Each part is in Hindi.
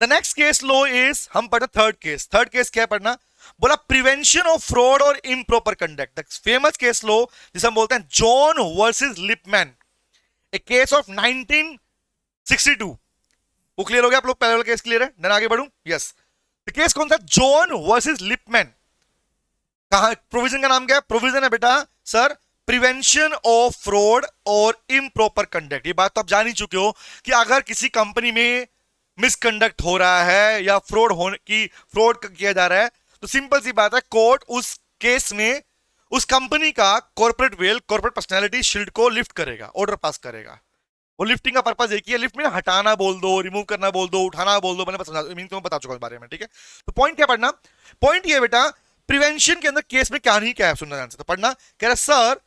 The next case law is, हम पढ़ना थर्ड केस। थर्ड केस क्या पढ़ना, बोला प्रिवेंशन ऑफ फ्रॉड और improper conduct. The famous case law जिसे हम बोलते हैं John versus Lipman, A case of 1962। वो क्लियर हो गया आप लोग, पहले वाला केस क्लियर है, देन आगे बढ़ूं। यस, द केस कौन सा, जॉन वर्सेस लिपमैन। कहा प्रोविजन का नाम क्या है, प्रोविजन है बेटा सर प्रिवेंशन ऑफ फ्रॉड और इम्प्रॉपर कंडक्ट। ये बात तो आप जान ही चुके हो कि अगर किसी कंपनी में मिसकंडक्ट हो रहा है या फ्रॉड किया जा रहा है, तो सिंपल सी बात है, कोर्ट उस केस में उस कंपनी का corporate veil, corporate personality shield को लिफ्ट करेगा, ऑर्डर पास करेगा। वो लिफ्टिंग का पर्पस एक ही है, लिफ्ट में हटाना बोल दो, रिमूव करना बोल दो, उठाना बोल दो, मैंने मीन तो बता चुका इस बारे में, ठीक है। तो पॉइंट क्या पढ़ना, पॉइंट ये बेटा प्रिवेंशन के अंदर केस में क्या नहीं क्या है, सुनना ध्यान से। तो पढ़ना कह रहा sir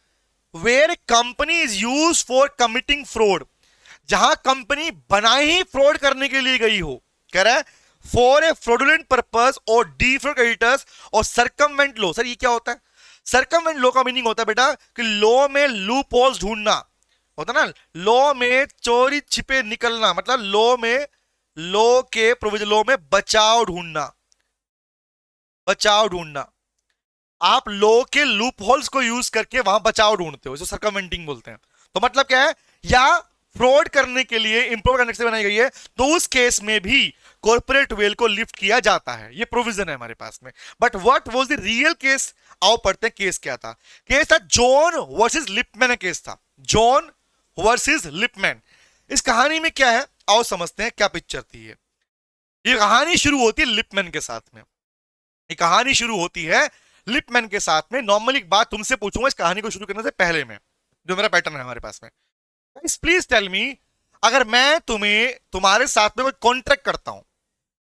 where company is use for committing fraud, जहां कंपनी बनाई ही फ्रॉड करने के लिए गई हो, कह रहा है फॉर ए फ्रॉडुलेंट पर्पस और डिफरेंट क्रेडिटर्स और सरकमवेंट लॉ। सर ये क्या होता है, सरकमवेंट लॉ का मीनिंग होता है बेटा कि लॉ में लूप होल्स ढूंढना होता ना, लॉ में चोरी छिपे निकलना, मतलब लॉ के प्रोविजन, लॉ में बचाव ढूंढना, बचाव ढूंढना। आप लॉ के लूप होल्स को यूज करके वहां बचाव ढूंढते हो, इसे सर्कमवेंटिंग बोलते हैं। तो मतलब क्या है, या फ्रॉड करने के लिए इम्प्रूव करने से बनाई गई है, तो उस केस में भी कॉर्पोरेट वेल को लिफ्ट किया जाता है, ये प्रोविजन है हमारे पास में। But what was the real case, आओ पढ़ते हैं केस क्या था। केस था जॉन वर्सेस लिपमैन, केस था जॉन वर्सेस लिपमैन। इस कहानी में क्या है, आओ समझते हैं क्या पिक्चर थी। ये कहानी शुरू होती है लिपमैन के साथ में, ये कहानी शुरू होती है लिपमैन के साथ में। नॉर्मली एक बात तुमसे पूछूंगा इस कहानी को शुरू करने से पहले में, जो मेरा पैटर्न है हमारे पास में, प्लीज टेल मी, अगर मैं तुम्हारे साथ में कोई कॉन्ट्रैक्ट करता हूं,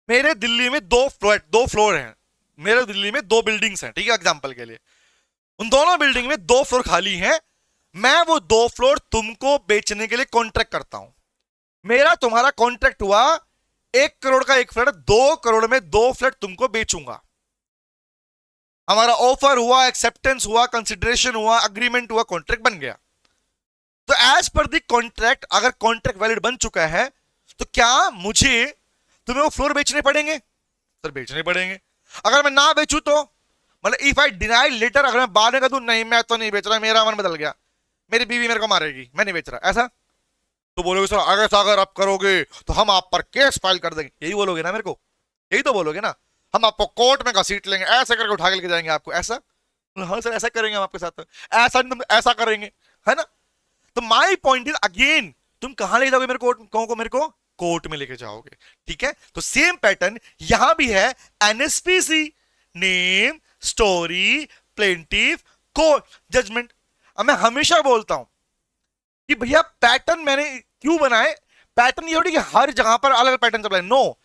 मेरे दिल्ली में दो फ्लोर हैं, मेरे दिल्ली में दो बिल्डिंग्स हैं, ठीक है, एग्जांपल के लिए उन दोनों बिल्डिंग में दो फ्लोर खाली हैं, मैं वो दो फ्लोर तुमको बेचने के लिए कॉन्ट्रैक्ट करता हूं। मेरा तुम्हारा कॉन्ट्रैक्ट हुआ 1 करोड़ का एक फ्लैट, 2 करोड़ में दो फ्लैट तुमको बेचूंगा। हमारा ऑफर हुआ, एक्सेप्टेंस हुआ, कंसिडरेशन हुआ, अग्रीमेंट हुआ, कॉन्ट्रैक्ट बन गया। तो एज पर द कॉन्ट्रैक्ट, अगर कॉन्ट्रैक्ट वैलिड बन चुका है, तो क्या मुझे तुम्हें वो फ्लोर बेचने पड़ेंगे? सर बेचने पड़ेंगे। अगर मैं ना बेचूं तो, मतलब इफ आई डिनाई लेटर, अगर मैं बाद में कह दूं नहीं मैं तो नहीं बेच रहा, मेरा मन बदल गया, मेरी बीवी मेरे को मारेगी, मैं नहीं बेच रहा, ऐसा तो बोलोगे सर अगर आप करोगे तो हम आप पर केस फाइल कर देंगे, यही बोलोगे ना मेरे को, यही तो बोलोगे ना, हम आपको कोर्ट में घसीट लेंगे, ऐसे करके उठा के लेके जाएंगे आपको, ऐसा? हाँ सर ऐसा करेंगे हम आपके साथ, ऐसा नहीं, ऐसा करेंगे, है ना। तो माई पॉइंट इज अगेन, तुम कहां लेके जाओगे मेरे को मेरे को कोर्ट में लेके जाओगे, ठीक है। तो सेम पैटर्न यहां भी है, NSPC, name story plaintiff court judgment. अब मैं हमेशा बोलता हूं कि भैया पैटर्न मैंने क्यों बनाए, पैटर्न ये हो कि हर जगह पर अलग पैटर्न अप्लाई, नो,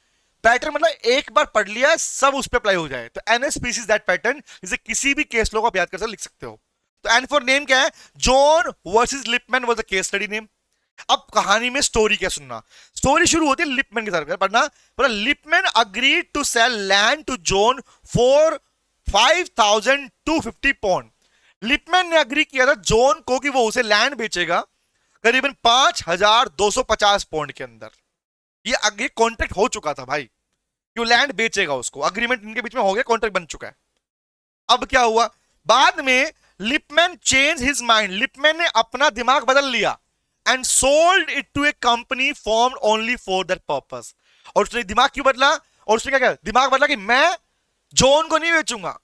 पैटर्न मतलब एक बार पढ़ लिया सब उस पर अप्लाई हो जाए। तो एनएसपीसी दैट पैटर्न, जिसे किसी भी केस लो को आप याद कर सकते लिख सकते हो। तो एन फॉर नेम क्या है, John versus Lipman was the case study name. अब कहानी में स्टोरी क्या सुनना, स्टोरी शुरू होती है लिपमैन के साथ, पढ़ना बोला Lipman agreed to sell land to John for 5250 pound. Lipman ने अग्री किया था जॉन को कि वो उसे लैंड बेचेगा करीबन 5250 पौंड के अंदर। ये कॉन्ट्रैक्ट हो चुका था भाई कि वो लैंड बेचेगा उसको, अग्रीमेंट इनके बीच में हो गया, कॉन्ट्रैक्ट बन चुका है। अब क्या हुआ, बाद में Lipman change his mind, Lipman ने अपना दिमाग बदल लिया and sold it to a company formed only for that purpose. और उसने दिमाग क्यों बदला, और उसने क्या दिमाग बदला कि मैं जॉन को नहीं बेचूंगा।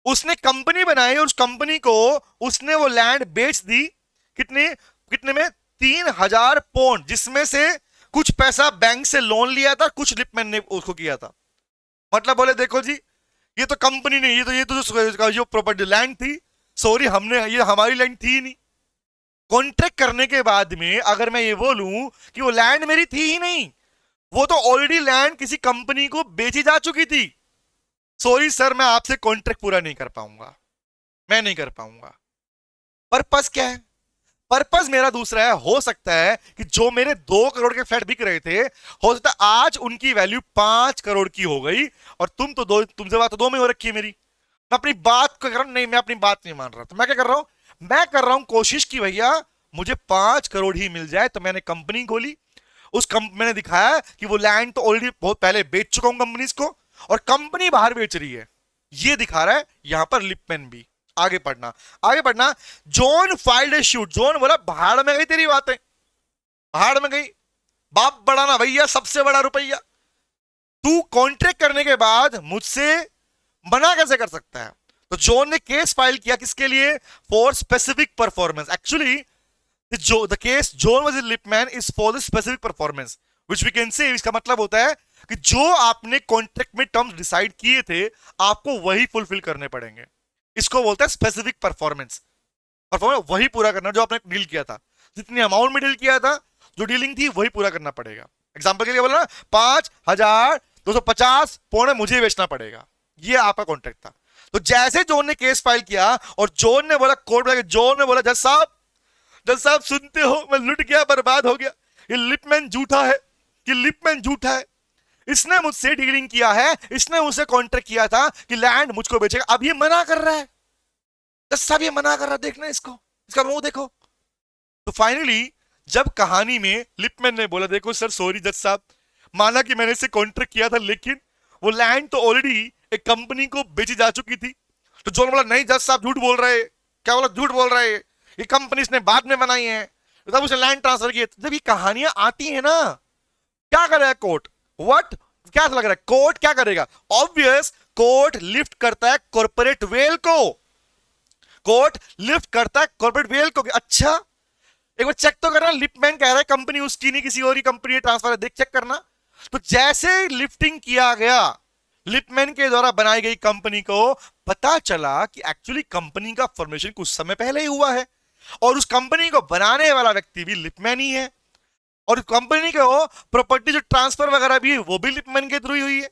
उसने कंपनी बनाई और उस कंपनी को उसने वो लैंड बेच दी, कितने में 3000 पौंड, जिसमें से कुछ पैसा बैंक से लोन लिया था, कुछ लिपमैन ने उसको किया था। मतलब बोले देखो जी ये तो कंपनी नहीं, ये तो जो प्रॉपर्टी लैंड थी, सॉरी हमने, ये हमारी लैंड थी नहीं। कॉन्ट्रैक्ट करने के बाद में अगर मैं ये बोलूं कि वो लैंड मेरी थी ही नहीं, वो तो ऑलरेडी लैंड किसी कंपनी को बेची जा चुकी थी, सॉरी सर मैं आपसे कॉन्ट्रैक्ट पूरा नहीं कर पाऊंगा, मैं नहीं कर पाऊंगा। पर्पस क्या है, पर्पस मेरा दूसरा है, हो सकता है कि जो मेरे 2 करोड़ के फ्लैट बिक रहे थे, हो सकता है आज उनकी वैल्यू 5 करोड़ की हो गई, और तुमसे बात तो 2 में हो रखी है मेरी। मैं अपनी बात को कर रहा हूं, नहीं मैं अपनी बात नहीं मान रहा, तो मैं क्या कर रहा हूं, मैं कर रहा हूं कोशिश की भैया मुझे 5 करोड़ ही मिल जाए। तो मैंने कंपनी खोली, उस मैंने दिखाया कि वो लैंड तो ऑलरेडी बहुत पहले बेच चुका हूं कंपनीज को, और कंपनी बाहर बेच रही है, ये दिखा रहा है यहां पर लिपमैन भी। आगे पढ़ना, आगे पढ़ना। जॉन फाइल्ड ए शूट, जॉन बोला भाड़ में गई तेरी बातें, भाड़ में गई, बाप बड़ा ना भैया, सबसे बड़ा रुपया, तू कॉन्ट्रैक्ट करने के बाद मुझसे मना कैसे कर सकता है। तो जॉन ने केस फाइल किया किसके लिए, for specific performance. Actually the case John was a Lipman is for the specific performance which we can say, इसका मतलब होता है कि जो आपने कॉन्ट्रैक्ट में टर्म्स डिसाइड किए थे आपको वही फुलफिल करने पड़ेंगे। इसको बोलते हैं स्पेसिफिक परफॉर्मेंस। परफॉर्मेंस वही पूरा करना जो आपने डील किया था, जितनी अमाउंट में डील किया था, जो डीलिंग थी वही पूरा करना पड़ेगा। एग्जांपल के लिए बोला ना 5,250 पौने मुझे बेचना पड़ेगा, ये आपका कॉन्ट्रैक्ट था। तो जैसे जॉन ने केस फाइल किया और जॉन ने बोला कोर्ट में, जॉन ने बोला जज साहब सुनते हो, मैं लुट गया, बर्बाद हो गया, ये लिपमैन झूठा है, ये लिपमैन झूठा है, इसने मुझसे डीलिंग किया है, इसने मुझसे कॉन्ट्रैक्ट किया था कि लैंड मुझको बेचेगा, अब ये मना कर रहा है, जज साहब ये मना कर रहा है, देखना इसको, इसका मुंह देखो। तो फाइनली जब कहानी में लिपमैन ने बोला देखो सर सॉरी जज साहब, माना कि मैंने इससे कॉन्ट्रैक्ट किया था लेकिन वो लैंड तो ऑलरेडी एक कंपनी को बेची जा चुकी थी। तो जॉन बोला नहीं जज साहब झूठ बोल रहे, क्या बोला, झूठ बोल रहे, ये कंपनी ने बाद में बनाई है, तब उसने लैंड ट्रांसफर किए। जब ये कहानियां आती है ना, क्या करेगा कोर्ट, व्हाट, क्या लग रहा है कोर्ट क्या करेगा, ऑब्वियस कोर्ट लिफ्ट करता है कॉर्पोरेट वेल को, कोर्ट लिफ्ट करता है कॉर्पोरेट वेल को। अच्छा एक बार चेक तो करना, लिपमैन कह रहा है कंपनी उसकी नहीं किसी और ही कंपनी ट्रांसफर है, देख चेक करना। तो जैसे लिफ्टिंग किया गया लिपमैन के द्वारा बनाई गई कंपनी को, पता चला कि एक्चुअली कंपनी का फॉर्मेशन कुछ समय पहले ही हुआ है और उस कंपनी को बनाने वाला व्यक्ति भी लिपमैन ही है, और कंपनी को प्रॉपर्टी जो ट्रांसफर वगैरह भी है वो भी लिपमैन के थ्रू ही हुई है।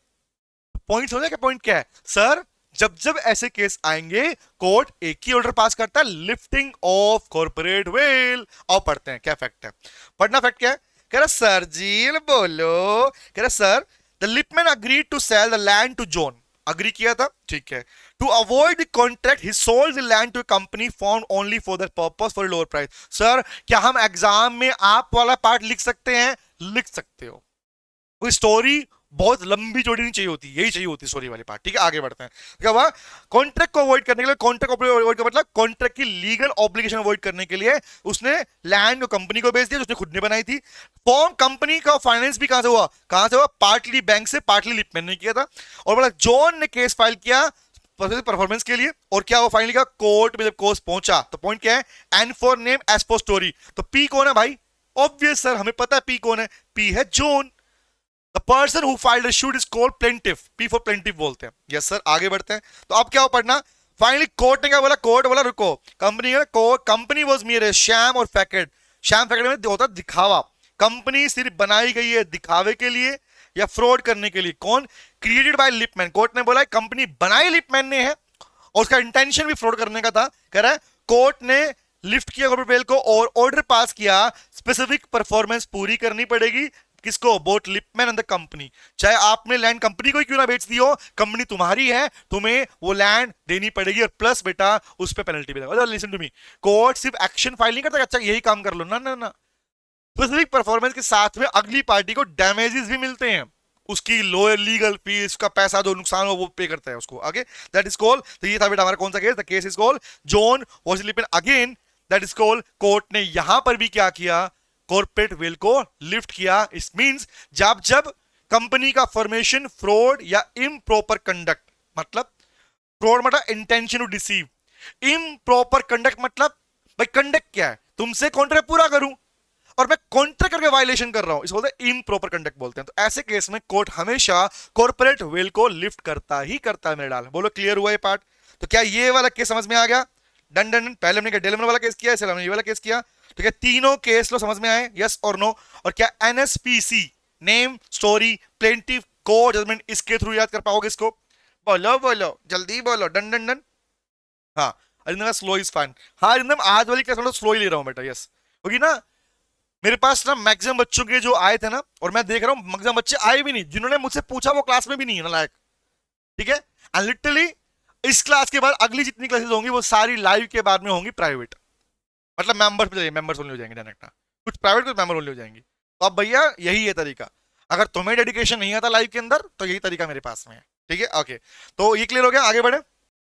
पॉइंट हो जाएगा, पॉइंट क्या है सर, जब जब ऐसे केस आएंगे कोर्ट एक ही ऑर्डर पास करता है, लिफ्टिंग ऑफ कॉर्पोरेट वेल। और पढ़ते हैं क्या फैक्ट है, पढ़ना फैक्ट क्या है, कह रहा सर जी बोलो, कह रहा sir the Lipman agreed to sell the land to John, agree किया था ठीक है, to avoid the contract he sold the land to a company found only for that purpose for lower price. Sir क्या हम एग्जाम में आप वाला पार्ट लिख सकते हैं, लिख सकते हो, कोई स्टोरी बहुत लंबी चौड़ी नहीं चाहिए होती, यही चाहिए होती स्टोरी वाली पार्ट, ठीक है। आगे बढ़ते हैं, क्या हुआ, कॉन्ट्रैक्ट को अवॉइड करने के लिए, कॉन्ट्रैक्ट अवॉइड का मतलब कॉन्ट्रैक्ट की लीगल ऑब्लिगेशन अवॉइड करने के लिए उसने लैंड को कंपनी को बेच दिया जो उसने खुद ने बनाई थी। फॉर्म कंपनी का फाइनेंस भी कहां से हुआ, पार्टली बैंक से, पार्टली लिपमैन ने किया था। और बोला जॉन ने केस फाइल किया परफॉर्मेंस के लिए, और क्या हुआ फाइनली का कोर्ट में जब केस पहुंचा तो पॉइंट क्या है, N for name S for story. तो पी कौन है भाई, ऑब्वियस सर हमें पता है पी कौन है, पी है John. The person who filed a suit is called plaintiff, P for plaintiff बोलते हैं। यस सर आगे बढ़ते हैं, तो अब क्या हो पढ़ना, फाइनली कोर्ट ने क्या बोला, कोर्ट बोला रुको, कंपनी वाज मेयर शैम और फैकेट, शैम फैकेट में होता है दिखावा, कंपनी सिर्फ बनाई गई है दिखावे के लिए या फ्रॉड करने के लिए, कौन, क्रिएटेड बाय लिपमैन। कोर्ट ने बोला कंपनी बनाई लिपमैन ने है और उसका इंटेंशन भी फ्रॉड करने का था, कह रहा है कोर्ट ने लिफ्ट किया कॉर्पोरेट वेल को और ऑर्डर पास किया, स्पेसिफिक परफॉर्मेंस पूरी करनी पड़ेगी किसको, both Lipman and the company. चाहे आपने लैंड कंपनी को ही क्यों ना बेच दी हो, कंपनी तुम्हारी है, तुम्हें वो लैंड देनी पड़ेगी और प्लस बेटा उस पे पेनल्टी भी देगा। लिसन टू मी, कोर्ट सिर्फ एक्शन फाइल नहीं करता अच्छा यही काम कर लो, ना ना ना, स्पेसिफिक परफॉर्मेंस के साथ में अगली पार्टी को डैमेजेस भी मिलते हैं, उसकी लोअर लीगल फीस का पैसा जो नुकसान हो वो पे करता है उसको आगे, दैट इज कॉल्ड। तो ये था बेटा हमारा कौन सा case, the case is called John versus Lipman again, that is called. Court ने यहां पर भी क्या किया, कॉर्पोरेट वेल को लिफ्ट किया। इस मींस जब जब कंपनी का फॉर्मेशन फ्रॉड या इम्प्रॉपर कंडक्ट, मतलब फ्रॉड मतलब intention to deceive, improper conduct मतलब भाई कंडक्ट क्या है, तुमसे कॉन्ट्रैक्ट पूरा करूं और मैं कॉन्ट्रैक्ट करके वायलेशन कर रहा हूं, इसको बोलते हैं इम्प्रॉपर कंडक्ट बोलते हैं। तो ऐसे केस में कोर्ट हमेशा कॉर्पोरेट वेल को लिफ्ट करता ही करता है मेरे डाल। बोलो क्लियर हुआ ये पार्ट, तो क्या ये वाला केस समझ में आ गया, डन डन, पहले हमने डेलमन वाला केस किया, हमने ये वाला केस किया, तो क्या तीनों केस लो समझ में आए, यस और नो। और क्या NSPC name story plaintiff court judgment इसके थ्रू याद कर पाओगे इसको, बोलो बोलो जल्दी बोलो, डन डन डन। हाँ अरिंदम स्लो इज फाइन, हाँ अरिंदम आज वाली क्लास में स्लो ही ले रहा हूं बेटा, यस होगी ना। मेरे पास ना मैक्सिमम बच्चों के जो आए थे ना, और मैं देख रहा हूं मैक्सिमम बच्चे आए भी नहीं, जिन्होंने मुझसे पूछा वो क्लास में भी नहीं है ना लायक, ठीक है। एंड लिटरली इस क्लास के बाद अगली जितनी क्लासेस होंगी वो सारी लाइव के बाद में होंगी प्राइवेट, मतलब मेंबर्स पे जाइए, मेंबर्स ओनली हो जाएंगे डायरेक्ट, कुछ प्राइवेट कुछ मेंबर ओनली हो जाएंगी। तो अब भैया यही है तरीका। अगर तुम्हें डेडिकेशन नहीं आता लाइफ के अंदर तो यही तरीका मेरे पास में है। ठीक है, ओके। तो ये क्लियर हो गया, आगे बढ़े।